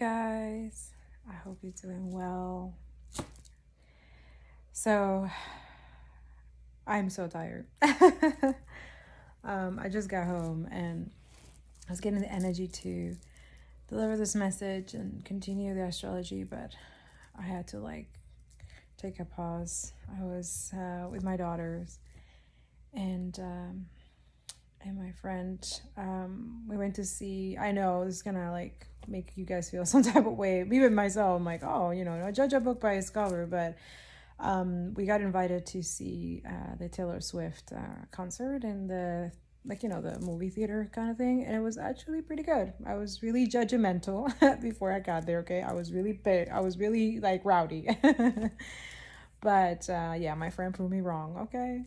guys, I hope you're doing well. So, I'm so tired. I just got home and I was getting the energy to deliver this message and continue the astrology, but I had to take a pause. I was with my daughters and my friend. We went to see. I know this is gonna make you guys feel some type of way. Even myself, I'm like, oh, don't judge a book by its cover. But we got invited to see the Taylor Swift concert in the the movie theater kind of thing, and it was actually pretty good. I was really judgmental before I got there. Okay, I was really big. I was really rowdy. But yeah, my friend proved me wrong. Okay,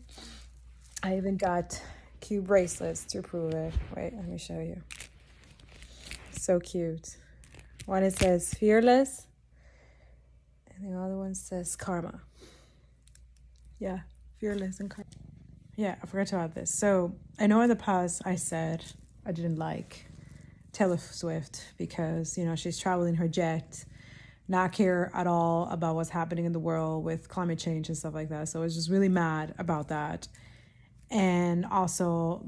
I even got cute bracelets to prove it. Wait, let me show you. So cute. One, it says fearless, and the other one says karma. Yeah, fearless and karma. Yeah, I forgot to add this. So I know in the past I said I didn't like Taylor Swift because she's traveling her jet, not care at all about what's happening in the world with climate change and stuff like that. So I was just really mad about that. And also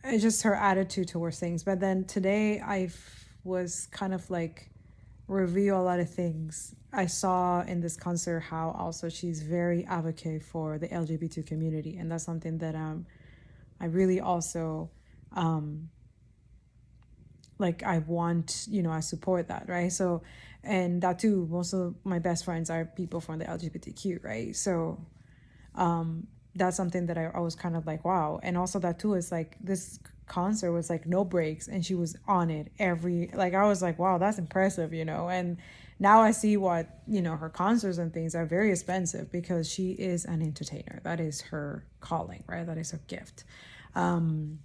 it's just her attitude towards things. But then today I was kind of reveal a lot of things. I saw in this concert how also she's very advocate for the LGBT community, and that's something that I really also I want, I support that, right? So, and that too, most of my best friends are people from the LGBTQ, right? So that's something that I was kind of wow. And also that too is this concert was no breaks, and she was on it every, I was wow, that's impressive, and now I see what her concerts and things are very expensive because she is an entertainer. That is her calling, right? That is her gift. And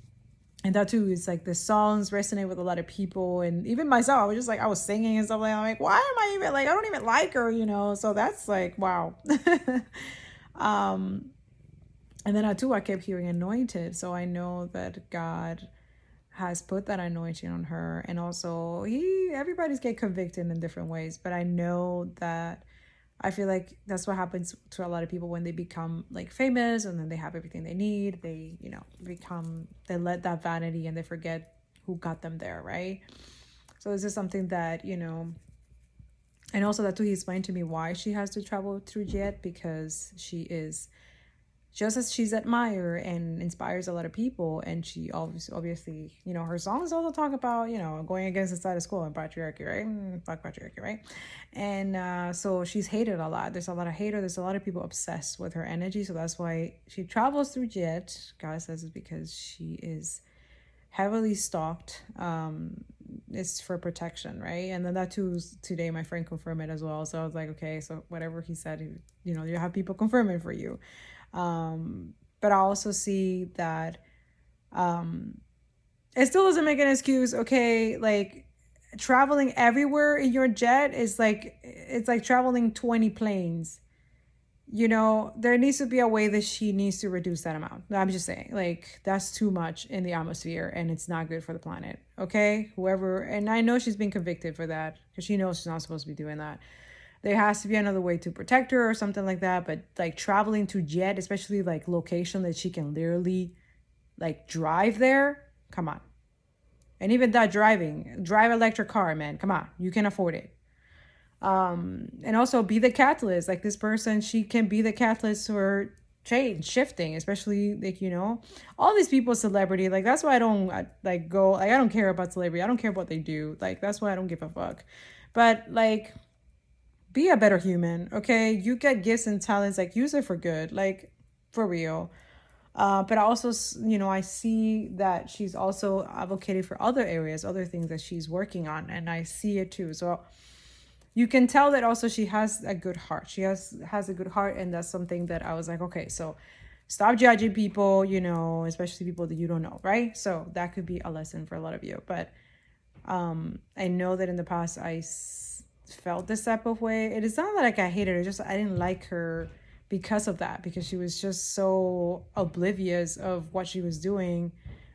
that too is the songs resonate with a lot of people, and even myself, I was just I was singing and stuff I'm why am I even I don't even like her, so that's wow. And then too, I kept hearing anointed. So I know that God has put that anointing on her. And also everybody's get convicted in different ways. But I know that I feel that's what happens to a lot of people when they become famous and then they have everything they need. They, they let that vanity and they forget who got them there, right? So this is something that, and also that too, he explained to me why she has to travel through jet, because she is just as she's admired and inspires a lot of people, and she obviously her songs also talk about going against the status quo and patriarchy, right? Fuck patriarchy, right? And so she's hated a lot. There's a lot of hater. There's a lot of people obsessed with her energy. So that's why she travels through jet. God says it's because she is heavily stalked. It's for protection, right? And then that too, today my friend confirmed it as well. So I was okay, so whatever he said, you have people confirm it for you. But I also see that it still doesn't make an excuse. Okay, traveling everywhere in your jet is it's like traveling 20 planes. There needs to be a way that she needs to reduce that amount. I'm just saying, that's too much in the atmosphere and it's not good for the planet. Okay, whoever, and I know she's been convicted for that because she knows she's not supposed to be doing that. There has to be another way to protect her or something like that. But traveling to jet, especially location that she can literally drive there, come on. And even that drive electric car, man, come on, you can afford it. And also be the catalyst. This person, she can be the catalyst for change, shifting, especially all these people, celebrity. That's why I don't go. I don't care about celebrity. I don't care what they do. That's why I don't give a fuck. But be a better human, okay? You get gifts and talents, use it for good, for real. But I also, I see that she's also advocating for other areas, other things that she's working on, and I see it too. So you can tell that also she has a good heart. She has a good heart, and that's something that I was okay, so stop judging people, especially people that you don't know, right? So that could be a lesson for a lot of you. But I know that in the past I felt this type of way. It is not I hated her, just I didn't like her because of that, because she was just so oblivious of what she was doing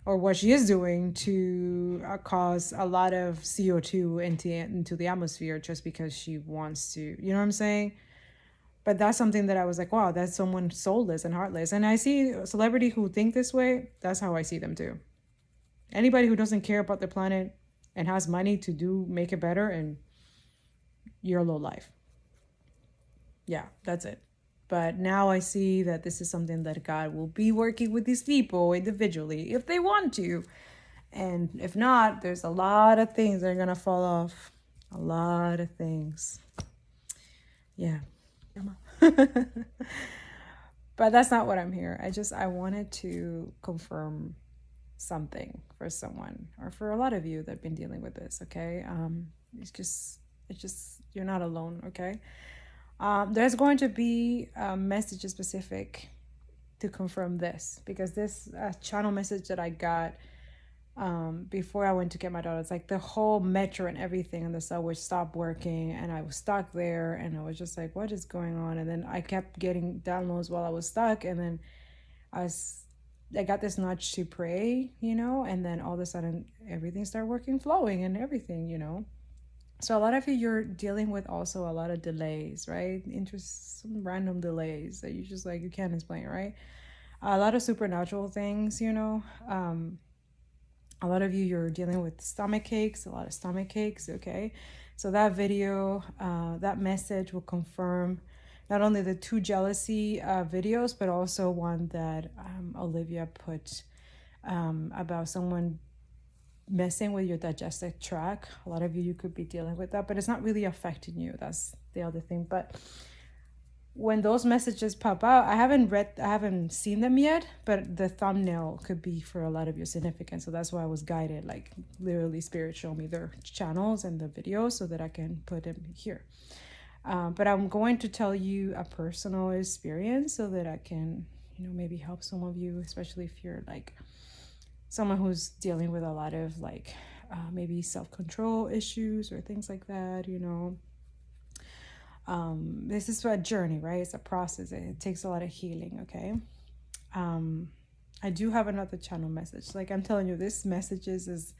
or what she is doing to cause a lot of CO2 into the atmosphere just because she wants to, you know what I'm saying? But that's something that I was like, wow, that's someone soulless and heartless. And I see a celebrity who think this way, that's how I see them too. Anybody who doesn't care about the planet and has money to make it better, and you're low life. Yeah, that's it. But now I see that this is something that God will be working with these people individually if they want to. And if not, there's a lot of things that are going to fall off. A lot of things. Yeah. But that's not what I'm here. I wanted to confirm something for someone, or for a lot of you that have been dealing with this, okay? It's just you're not alone, okay? There's going to be a message specific to confirm this, because this channel message that I got before I went to get my daughter, it's like the whole metro and everything on the subway stopped working, and I was stuck there, and I was just like, what is going on? And then I kept getting downloads while I was stuck, and then I got this nudge to pray, and then all of a sudden everything started working, flowing, and everything. So a lot of you, you're dealing with also a lot of delays, right? Some random delays that you just like, you can't explain, right? A lot of supernatural things, a lot of you, you're dealing with a lot of stomach aches, okay? So that video, that message will confirm not only the 2 jealousy videos, but also one that Olivia put about someone messing with your digestive tract. A lot of you could be dealing with that, but it's not really affecting you. That's the other thing. But when those messages pop out, I haven't seen them yet, but the thumbnail could be for a lot of your significance. So that's why I was guided, like literally Spirit showed me their channels and the videos so that I can put them here. But I'm going to tell you a personal experience so that I can, maybe help some of you, especially if you're like someone who's dealing with a lot of like maybe self-control issues or things like that. This is a journey, right? It's a process. It takes a lot of healing, okay? I do have another channel message. Like I'm telling you, this messages is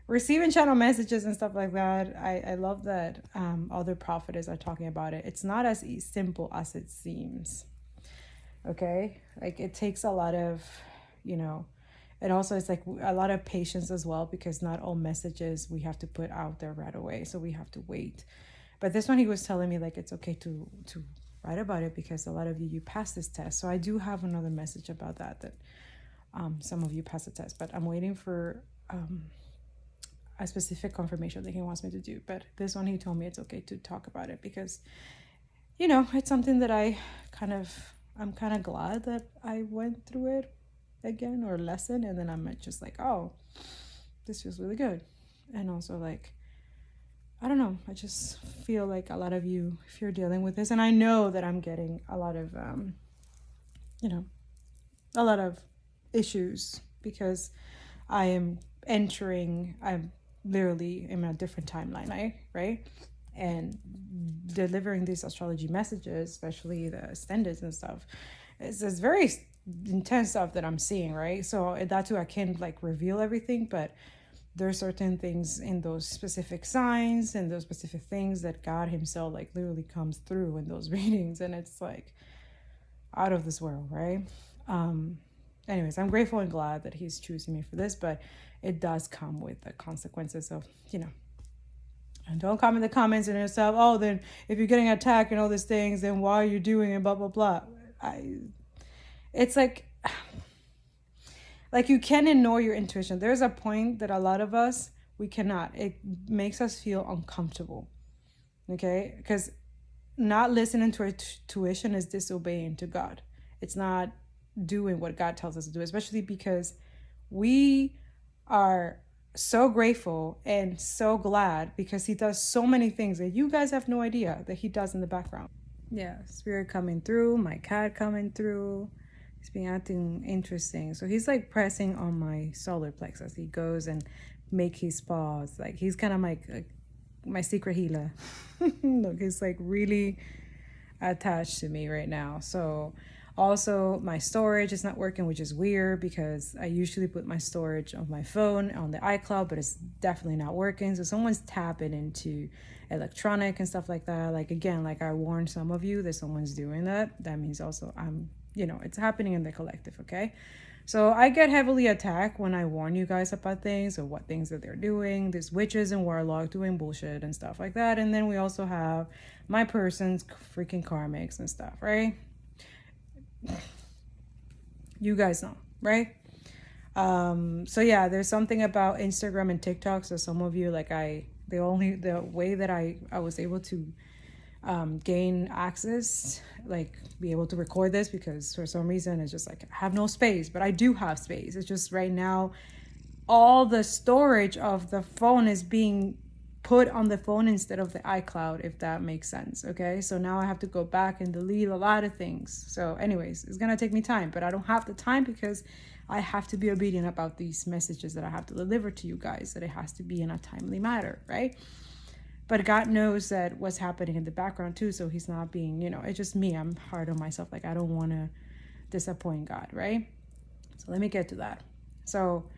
receiving channel messages and stuff like that. I love that other prophetess are talking about it. It's not as simple as it seems, okay? Like it takes a lot of, and also it's like a lot of patience as well, because not all messages we have to put out there right away. So we have to wait. But this one, he was telling me like it's okay to write about it, because a lot of you pass this test. So I do have another message about that some of you pass the test, but I'm waiting for a specific confirmation that he wants me to do. But this one, he told me it's okay to talk about it, because it's something that I'm kind of glad that I went through it again, or lesson, and then I'm just like, oh, this feels really good. And also like, I don't know, I just feel like a lot of you, if you're dealing with this, and I know that I'm getting a lot of a lot of issues, because I'm literally in a different timeline, right? And delivering these astrology messages, especially the extendeds and stuff, it's very intense stuff that I'm seeing, right? So that too, I can't like reveal everything, but there are certain things in those specific signs and those specific things that God himself like literally comes through in those readings, and it's like out of this world, right? Anyways, I'm grateful and glad that he's choosing me for this, but it does come with the consequences of, and don't come in the comments and yourself, oh, then if you're getting attacked and all these things, then why are you doing it, blah, blah, blah. It's like you can ignore your intuition. There's a point that a lot of us, we cannot. It makes us feel uncomfortable, okay? Because not listening to our intuition is disobeying to God. It's not doing what God tells us to do, especially because we are so grateful and so glad, because he does so many things that you guys have no idea that he does in the background. Yeah, spirit coming through, my cat coming through. He's been acting interesting. So he's like pressing on my solar plexus. He goes and make his paws. Like he's kind of like my secret healer. Look, he's like really attached to me right now. So Also, my storage is not working, which is weird because I usually put my storage of my phone on the iCloud, but it's definitely not working. So someone's tapping into electronic and stuff like that. Like, again, like I warned some of you that someone's doing that. That means also it's happening in the collective, okay? So I get heavily attacked when I warn you guys about things or what things that they're doing. There's witches and warlocks doing bullshit and stuff like that. And then we also have my person's freaking karmics and stuff, right? You guys know, right? So yeah, there's something about Instagram and TikTok. So some of you, like the way that I was able to gain access, like be able to record this, because for some reason it's just like I have no space, but I do have space. It's just right now all the storage of the phone is being put on the phone instead of the iCloud, if that makes sense. Okay, so now I have to go back and delete a lot of things. So anyways, it's gonna take me time, but I don't have the time because I have to be obedient about these messages that I have to deliver to you guys, that it has to be in a timely manner, right? But God knows that what's happening in the background too. So he's not being, it's just me. I'm hard on myself. Like I don't want to disappoint God, right? So let me get to that. So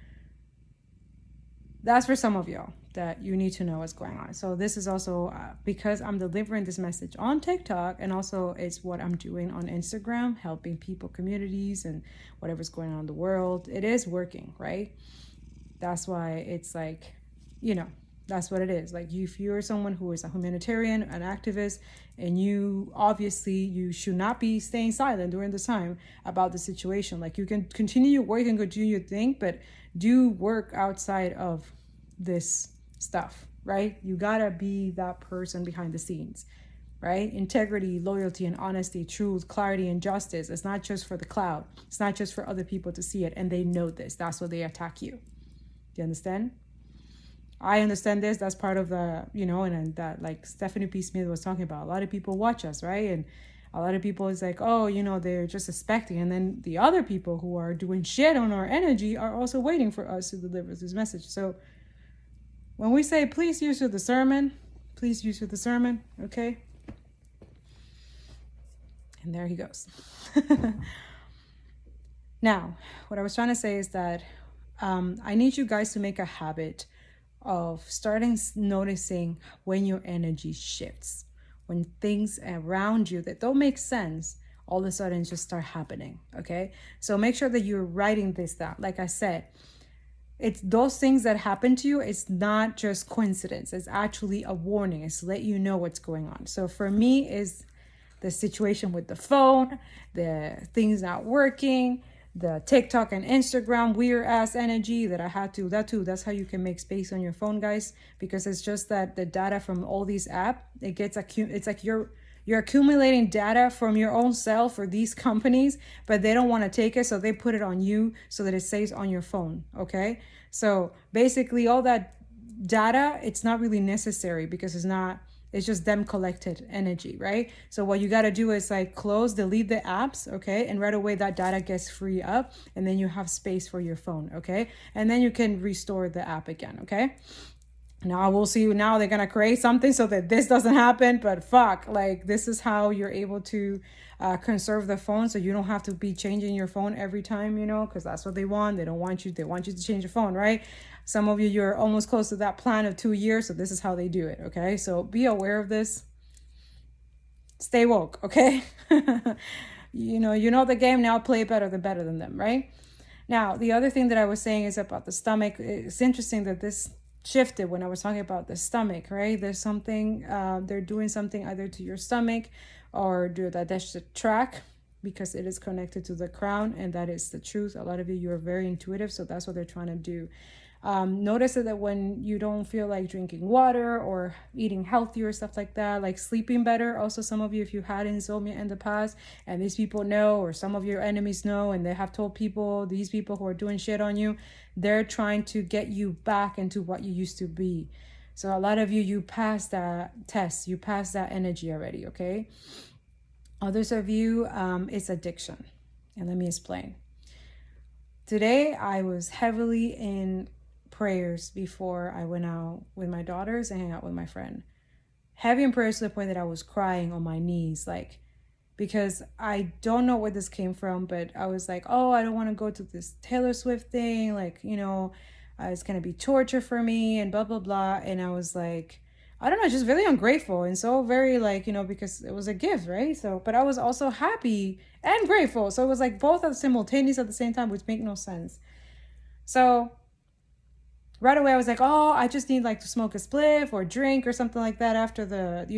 that's for some of y'all that you need to know what's going on. So this is also because I'm delivering this message on TikTok, and also it's what I'm doing on Instagram, helping people, communities, and whatever's going on in the world. It is working, right? That's why it's like, that's what it is. Like if you're someone who is a humanitarian, an activist, and you should not be staying silent during this time about the situation. Like you can continue your work and continue your thing, but do work outside of this stuff, right? You gotta be that person behind the scenes, right? Integrity, loyalty, and honesty, truth, clarity, and justice. It's not just for the cloud. It's not just for other people to see it, and they know this. That's why they attack you. Do you understand? I understand this. That's part of the, and that like Stephanie P. Smith was talking about. A lot of people watch us, right? And a lot of people is like, oh, they're just expecting. And then the other people who are doing shit on our energy are also waiting for us to deliver this message. So when we say, please use your discernment, okay? And there he goes. Now, what I was trying to say is that I need you guys to make a habit of starting noticing when your energy shifts, when things around you that don't make sense all of a sudden just start happening, okay? So make sure that you're writing this down. Like I said, it's those things that happen to you. It's not just coincidence. It's actually a warning. It's to let you know what's going on. So for me is the situation with the phone, the things not working, the TikTok and Instagram weird ass energy that I had to, that's how you can make space on your phone, guys, because it's just that the data from all these apps, it's like you're accumulating data from your own self for these companies, but they don't want to take it, so they put it on you so that it stays on your phone, okay? So basically all that data, it's not really necessary because it's just them collected energy, right? So what you got to do is like delete the apps, okay? And right away that data gets free up, and then you have space for your phone, okay? And then you can restore the app again, okay? Now we'll see. Now they're going to create something so that this doesn't happen, but fuck, like this is how you're able to conserve the phone, so you don't have to be changing your phone every time, because that's what they want. They want you to change your phone, right? Some of you're almost close to that plan of 2 years, so this is how they do it, okay? So be aware of this. Stay woke, okay? You know the game, now play better than them, right? Now, the other thing that I was saying is about the stomach. It's interesting that this shifted when I was talking about the stomach, right? There's something, they're doing something either to your stomach or the digestive tract, because it is connected to the crown, and that is the truth. A lot of you're very intuitive, so that's what they're trying to do. Notice that when you don't feel like drinking water or eating healthy or stuff like that, like sleeping better. Also, some of you, if you had insomnia in the past and these people know, or some of your enemies know, and they have told people, these people who are doing shit on you, they're trying to get you back into what you used to be. So a lot of you passed that test, you passed that energy already, okay? Others of you, it's addiction. And let me explain. Today, I was heavily in prayers before I went out with my daughters and hang out with my friend. Heavy in prayers to the point that I was crying on my knees, like, because I don't know where this came from, but I was like, oh, I don't want to go to this Taylor Swift thing. Like, it's going to be torture for me and blah, blah, blah. And I was like, I don't know, just really ungrateful and so very like, because it was a gift, right? So, but I was also happy and grateful. So it was like both at simultaneous at the same time, which make no sense. So right away I was like, oh, I just need like to smoke a spliff or drink or something like that after that.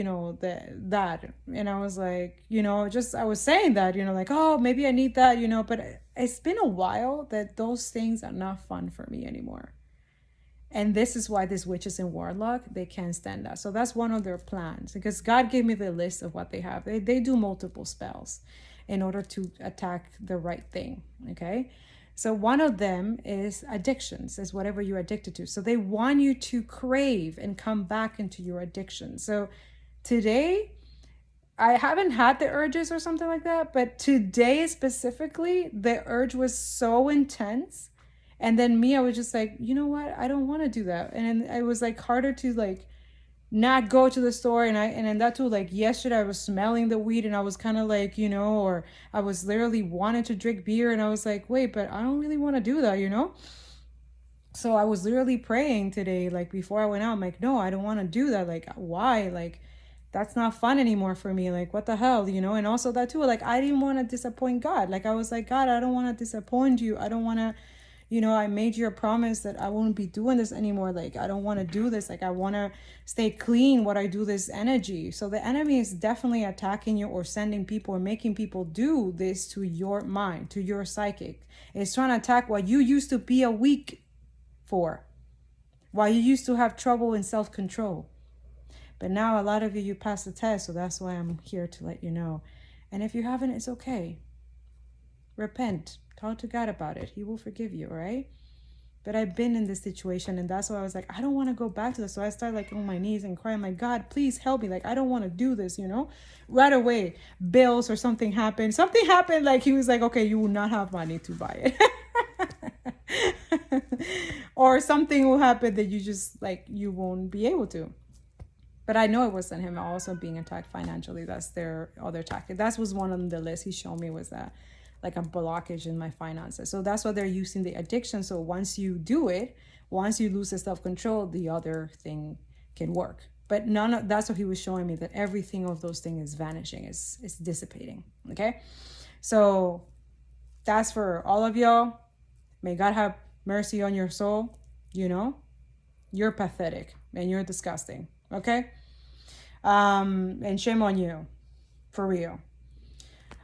And I was like, just I was saying that, like, oh, maybe I need that, but it's been a while that those things are not fun for me anymore. And this is why these witches and warlock, they can't stand that. So that's one of their plans, because God gave me the list of what they have. They do multiple spells in order to attack the right thing, okay? So one of them is addictions, is whatever you're addicted to. So they want you to crave and come back into your addiction. So today, I haven't had the urges or something like that, but today specifically, the urge was so intense. And then me, I was just like, you know what? I don't want to do that. And then it was like harder to like not go to the store. And then that too, like yesterday I was smelling the weed and I was kind of like, or I was literally wanting to drink beer and I was like, wait, but I don't really want to do that, So I was literally praying today, like before I went out, I'm like, no, I don't want to do that. Like, why? Like, that's not fun anymore for me. Like, what the hell, And also that too, like, I didn't want to disappoint God. Like, I was like, God, I don't want to disappoint you. I don't want to, I made you a promise that I won't be doing this anymore. Like, I don't want to do this. Like, I want to stay clean what I do this energy. So the enemy is definitely attacking you or sending people or making people do this to your mind, to your psychic. It's trying to attack what you used to be a weak for, why you used to have trouble in self-control. But now a lot of you passed the test, so that's why I'm here to let you know. And if you haven't, it's okay. Repent. Talk to God about it. He will forgive you, all right? But I've been in this situation, and that's why I was like, I don't want to go back to this. So I started like on my knees and crying, like, God, please help me. Like, I don't want to do this, Right away, bills or something happened. Something happened, like he was like, okay, you will not have money to buy it. Or something will happen that you just, like, you won't be able to. But I know it wasn't him also being attacked financially. That's their other tactic. That was one on the list he showed me, was that like a blockage in my finances. So that's why they're using the addiction. So once you do it, once you lose the self-control, the other thing can work. But that's what he was showing me, that everything of those things is vanishing, is dissipating. Okay. So that's for all of y'all. May God have mercy on your soul. You're pathetic and you're disgusting. Okay. And shame on you, for real.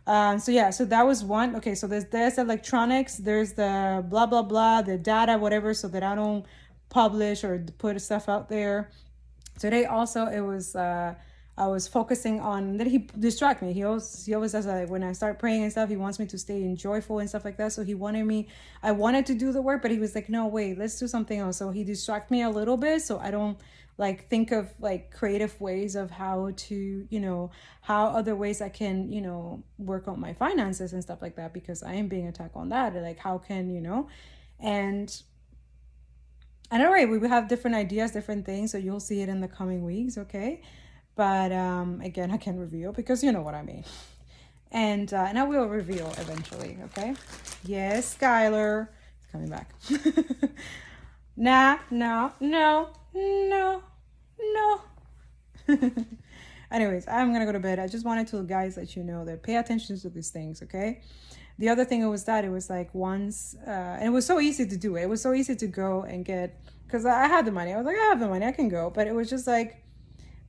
So that was one. Okay, so there's electronics, there's the blah, blah, blah, the data, whatever, so that I don't publish or put stuff out there. Today also, it was, I was focusing on, that he distract me. He always does that. When I start praying and stuff, he wants me to stay joyful and stuff like that. So I wanted to do the work, but he was like, no, wait, let's do something else. So he distracted me a little bit, so I don't like think of like creative ways of how to, how other ways I can, work on my finances and stuff like that, because I am being attacked on that. Like, how can, and I know, right, we have different ideas, different things, so you'll see it in the coming weeks, okay? But again, I can't reveal because you know what I mean. And I will reveal eventually, okay? Yes, Skylar. It's coming back. No. Anyways, I'm gonna go to bed. I just wanted to, guys, let you know that pay attention to these things, okay? The other thing was that it was like once, and it was so easy to do it. It was so easy to go and get, because I had the money. I was like, I have the money, I can go. But it was just like,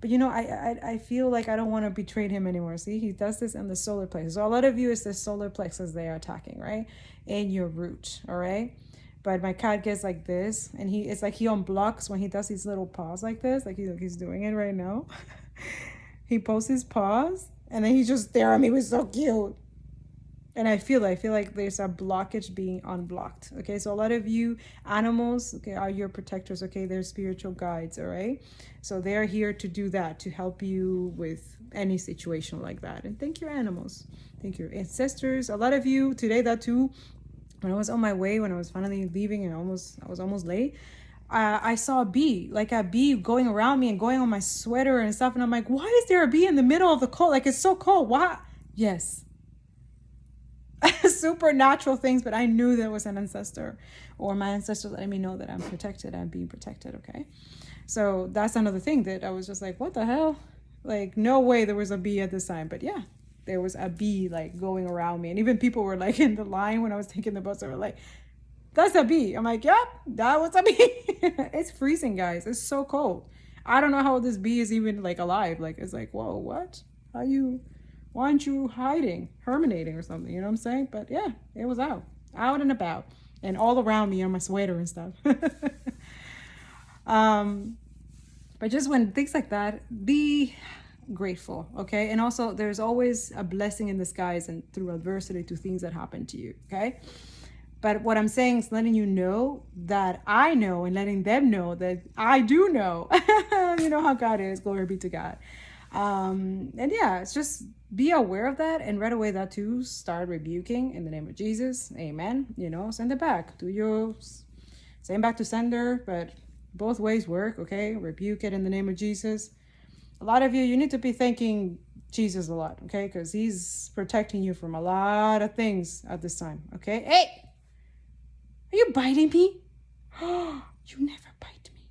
but I feel like I don't want to betray him anymore. See, he does this in the solar plexus. So a lot of you, is the solar plexus they are attacking, right? In your root, all right? But my cat gets like this, and it's like he unblocks when he does his little paws like this, like he's doing it right now. He pulls his paws, and then he just stare at me. It was so cute. And I feel like there's a blockage being unblocked. Okay, so a lot of you animals, okay, are your protectors. Okay, they're spiritual guides. All right, so they're here to do that, to help you with any situation like that. And thank your animals, thank your ancestors. A lot of you today, that too. When I was on my way, when I was finally leaving, and I was almost late, I saw a bee going around me and going on my sweater and stuff. And I'm like, why is there a bee in the middle of the cold? Like, it's so cold. Why? Yes. Supernatural things, but I knew there was an ancestor or my ancestor letting me know that I'm protected, I'm being protected, okay? So that's another thing that I was just like, what the hell? Like, no way there was a bee at this time. But yeah, there was a bee like going around me. And even people were like in the line when I was taking the bus, they were like, that's a bee. I'm like, yep, that was a bee. It's freezing, guys. It's so cold. I don't know how this bee is even like alive. Like, it's like, whoa, what? Why aren't you hiding, herminating or something? You know what I'm saying? But yeah, it was out and about, and all around me on my sweater and stuff. um, but just when things like that, be grateful, okay? And also, there's always a blessing in disguise and through adversity to things that happen to you, okay? But what I'm saying is letting you know that I know and letting them know that I do know. You know how God is. Glory be to God. And yeah, it's just be aware of that and right away that too start rebuking in the name of Jesus. Amen. You know, send it back. Send back to sender, but both ways work, okay? Rebuke it in the name of Jesus. A lot of you need to be thanking Jesus a lot, okay? Because he's protecting you from a lot of things at this time, okay? Hey! Are you biting me? Oh, you never bite me.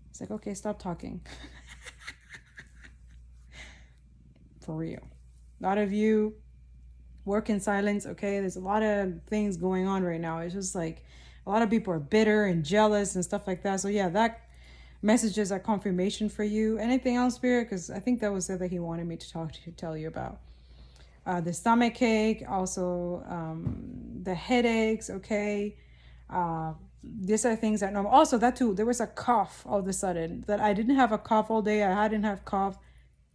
It's like, okay, stop talking. For real. A lot of you work in silence, okay? There's a lot of things going on right now. It's just like a lot of people are bitter and jealous and stuff like that. So yeah, that messages are confirmation for you. Anything else, Spirit? Because I think that was it that he wanted me to tell you about. The stomach ache, also the headaches, okay? These are things that normal. Also, that too, there was a cough all of a sudden that I didn't have a cough all day. I hadn't have cough.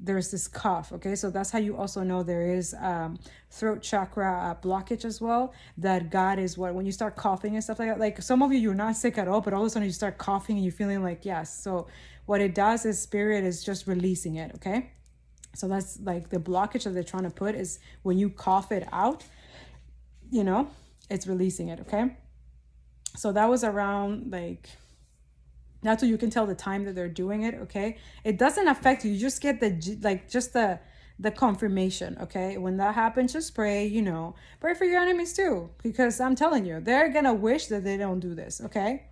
There's this cough, okay? So that's how you also know there is throat chakra blockage as well. That God is when you start coughing and stuff like that. Like some of you, you're not sick at all, but all of a sudden you start coughing and you're feeling like, yes. So what it does is Spirit is just releasing it, okay? So that's like the blockage that they're trying to put is when you cough it out, you know, it's releasing it, okay? So that was around like, that's so you can tell the time that they're doing it, okay? It doesn't affect you. You just get the confirmation, okay? When that happens, just pray, you know. Pray for your enemies too, because I'm telling you, they're gonna wish that they don't do this, okay?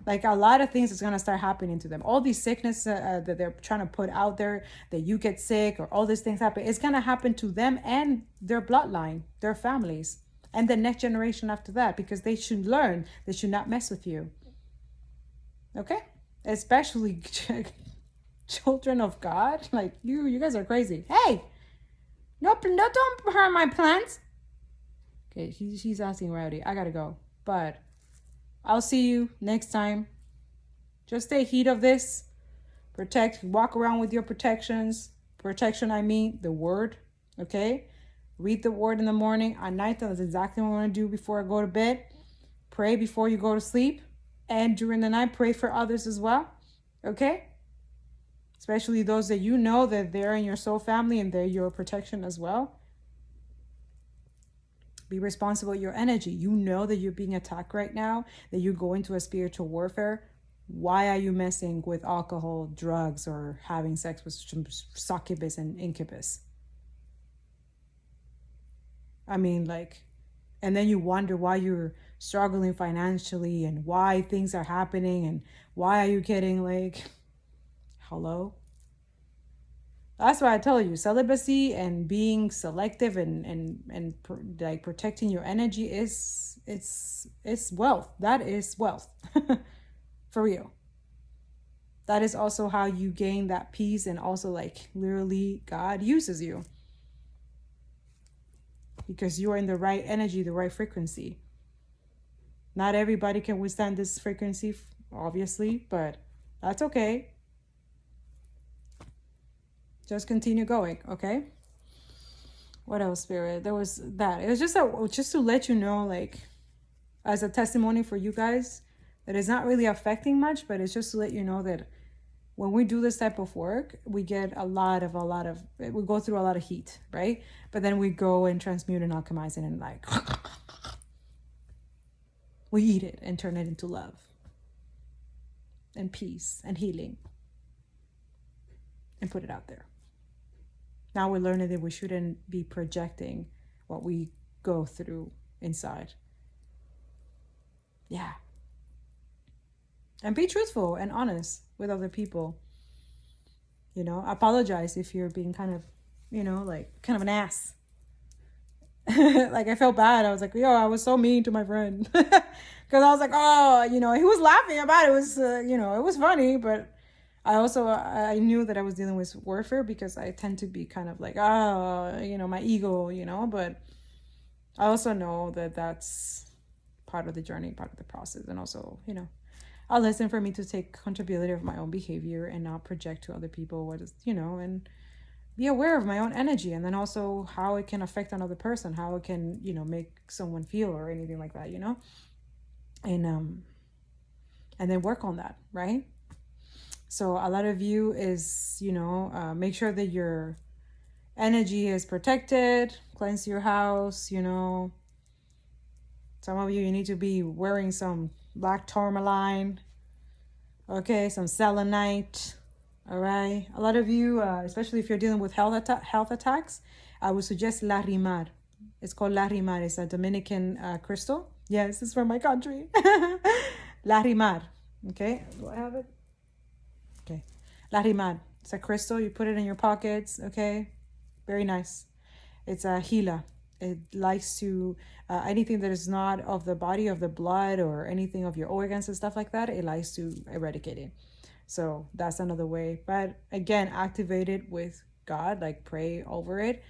Like a lot of things is gonna start happening to them. All these sickness that they're trying to put out there, that you get sick or all these things happen, it's gonna happen to them and their bloodline, their families, and the next generation after that, because they should learn they should not mess with you. Okay? Especially children of God. Like you guys are crazy. Hey! No, don't harm my plants. Okay, she's asking Rowdy. I gotta go. But I'll see you next time. Just take heed of this. Walk around with your protections. Protection, I mean the word. Okay? Read the word in the morning. At night, that's exactly what I want to do before I go to bed. Pray before you go to sleep. And during the night, pray for others as well. Okay? Especially those that you know that they're in your soul family and they're your protection as well. Be responsible with your energy. You know that you're being attacked right now, that you're going to a spiritual warfare. Why are you messing with alcohol, drugs, or having sex with succubus and incubus? I mean, like, and then you wonder why you're struggling financially and why things are happening and why are you getting like, hello? That's why I tell you, celibacy and being selective and like protecting your energy is it's wealth. That is wealth. For real. That is also how you gain that peace, and also like literally God uses you. Because you are in the right energy, the right frequency. Not everybody can withstand this frequency, obviously, but that's okay. Just continue going, okay? What else, Spirit? There was that. It was just to let you know, like, as a testimony for you guys, that it's not really affecting much, but it's just to let you know that when we do this type of work, we get a lot of, we go through a lot of heat, right? But then we go and transmute and alchemize it and like, we eat it and turn it into love and peace and healing and put it out there. Now we're learning that we shouldn't be projecting what we go through inside. Yeah. And be truthful and honest with other people. You know, apologize if you're being kind of, you know, like kind of an ass. Like I felt bad. I was like, yo, I was so mean to my friend. Because I was like, oh, you know, he was laughing about it. It was, you know, it was funny. But I knew that I was dealing with warfare because I tend to be kind of like, oh, you know, my ego, you know. But I also know that that's part of the journey, part of the process. And also, you know, a lesson for me to take accountability of my own behavior and not project to other people what is, you know, and be aware of my own energy, and then also how it can affect another person, how it can, you know, make someone feel or anything like that, you know, and then work on that, right? So a lot of you is, you know, make sure that your energy is protected, cleanse your house, you know. Some of you need to be wearing some black tourmaline, okay, some selenite. All right. A lot of you, especially if you're dealing with health attacks, I would suggest Larimar. It's called Larimar. It's a Dominican crystal. Yes, it's from my country. Larimar. Okay. Do I have it? Okay. Larimar. It's a crystal. You put it in your pockets. Okay. Very nice. It's a Gila. It likes to, anything that is not of the body, of the blood, or anything of your organs and stuff like that, it likes to eradicate it. So that's another way. But again, activate it with God, like pray over it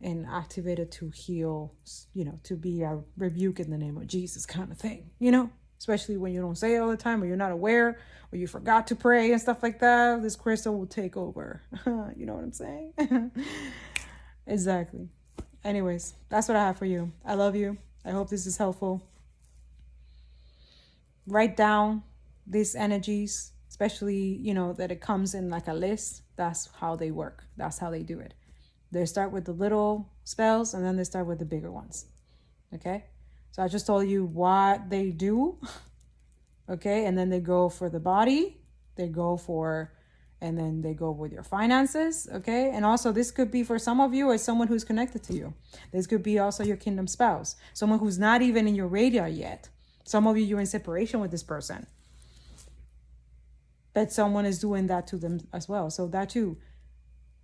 and activate it to heal, you know, to be a rebuke in the name of Jesus kind of thing, you know, especially when you don't say it all the time, or you're not aware, or you forgot to pray and stuff like that. This crystal will take over. You know what I'm saying? Exactly. Anyways, that's what I have for you. I love you. I hope this is helpful. Write down these energies, especially, you know, that it comes in like a list. That's how they work. That's how they do it. They start with the little spells and then they start with the bigger ones. Okay. So I just told you what they do. Okay. And then they go for the body. They go for, and then they go with your finances. Okay. And also this could be for some of you as someone who's connected to you. This could be also your kingdom spouse, someone who's not even in your radar yet. Some of you, you're in separation with this person, but someone is doing that to them as well. So that too,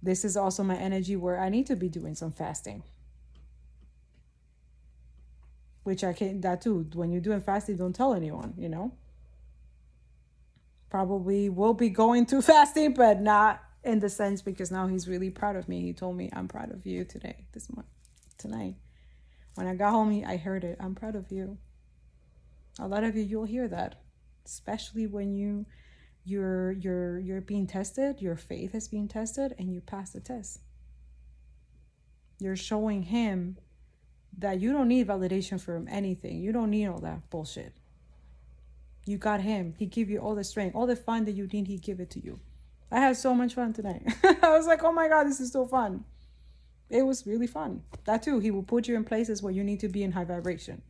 this is also my energy where I need to be doing some fasting, which I can, that too, when you're doing fasting, don't tell anyone, you know, probably will be going through fasting, but not in the sense, because now he's really proud of me. He told me, I'm proud of you today, this month, tonight. When I got home, I heard it. I'm proud of you. A lot of you, you'll hear that, especially when you're being tested, your faith is being tested, and you pass the test. You're showing him that you don't need validation from anything. You don't need all that bullshit. You got him. He give you all the strength, all the fun that you need, he give it to you. I had so much fun tonight. I was like, oh my God, this is so fun. It was really fun. That too, he will put you in places where you need to be in high vibration,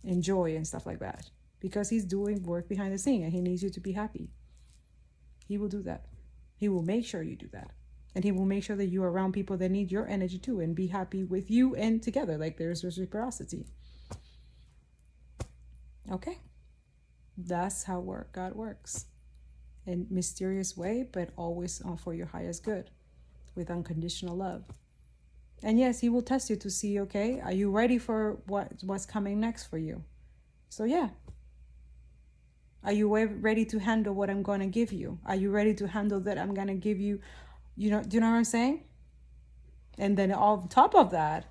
in joy and stuff like that, because he's doing work behind the scene and he needs you to be happy. He will do that. He will make sure you do that. And he will make sure that you're around people that need your energy too and be happy with you and together. Like there's reciprocity. Okay. That's how God works. In mysterious way, but always for your highest good, with unconditional love. And yes, he will test you to see, okay, are you ready for what's coming next for you? So yeah. Are you ready to handle what I'm going to give you? Are you ready to handle that I'm going to give you? You know, do you know what I'm saying? And then on top of that,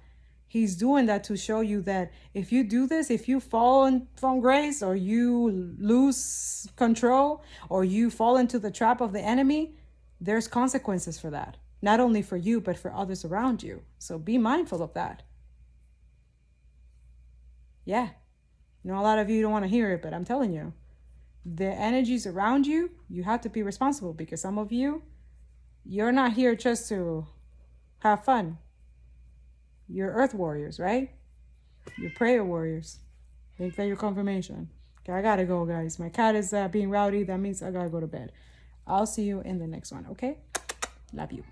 he's doing that to show you that if you do this, if you fall from grace, or you lose control, or you fall into the trap of the enemy, there's consequences for that. Not only for you, but for others around you. So be mindful of that. Yeah. You know, a lot of you don't want to hear it, but I'm telling you, the energies around you, you have to be responsible, because some of you, you're not here just to have fun. You're earth warriors, right? You're prayer warriors. Make that your confirmation. Okay, I gotta go, guys. My cat is being rowdy. That means I gotta go to bed. I'll see you in the next one, okay? Love you.